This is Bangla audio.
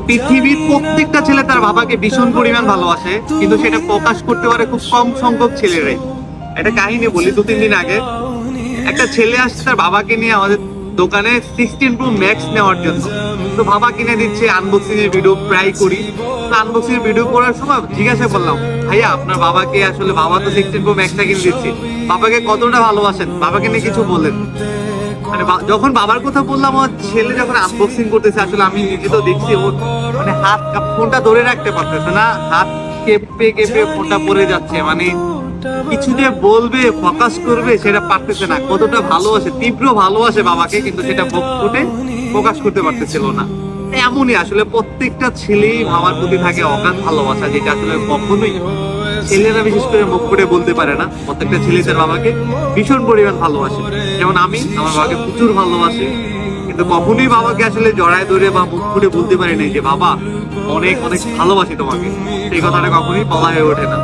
পৃথিবীর প্রত্যেকটা ছেলে তার বাবাকে ভীষণ পরিমাণ ভালোবাসে, কিন্তু সেটা প্রকাশ করতে পারে খুব কম সংখ্যক ছেলেরাই। একটা কাহিনী বলি, 2-3 দিন আগে একটা ছেলে আসছে তার বাবাকে নিয়ে আমাদের দোকানে 16 Pro Max নেওয়ার জন্য। তো বাবা কিনে দিচ্ছে, আনবক্সিং এর ভিডিও প্রায় করি। তো আনবক্সিং এর ভিডিও করার সময় জিজ্ঞাসা করলাম, ভাইয়া আপনার বাবাকে আসলে, বাবা তো 16 Pro Max টা কিনে দিচ্ছি, বাবাকে কতটা ভালোবাসেন, বাবাকে নিয়ে কিছু বলেন। মানে যখন বাবার কথা বললাম, আমার ছেলে যখন আনবক্সিং করতেছে, আসলে আমি নিজে তো দেখছি ও মানে হাত ফোনটা ধরে রাখতে পারতেছে না, হাত কেঁপে কেঁপে ফোনটা পড়ে যাচ্ছে। মানে কিছু যে বলবে, প্রকাশ করবে সেটা পারতেছে না। কতটা ভালোবাসে, তীব্র ভালোবাসে বাবাকে, কিন্তু সেটা মুখ ফুটে প্রকাশ করতে পারতেছিল না। এমনই আসলে প্রত্যেকটা ছেলেই বাবার প্রতি থাকে অগাধ ভালোবাসা, যেটা আসলে কখনোই ছেলেরা বিশেষ করে মুখ ফুটে বলতে পারে না। প্রত্যেকটা ছেলে তার বাবাকে ভীষণ পরিমাণ ভালোবাসে। যেমন আমি আমার বাবাকে প্রচুর ভালোবাসি, কিন্তু কখনোই বাবাকে আসলে জড়ায় ধরে বা মুখ ফুটে বলতে পারি নাই যে বাবা অনেক অনেক ভালোবাসি তোমাকে। সেই কথাটা কখনোই বলা হয়ে ওঠে না।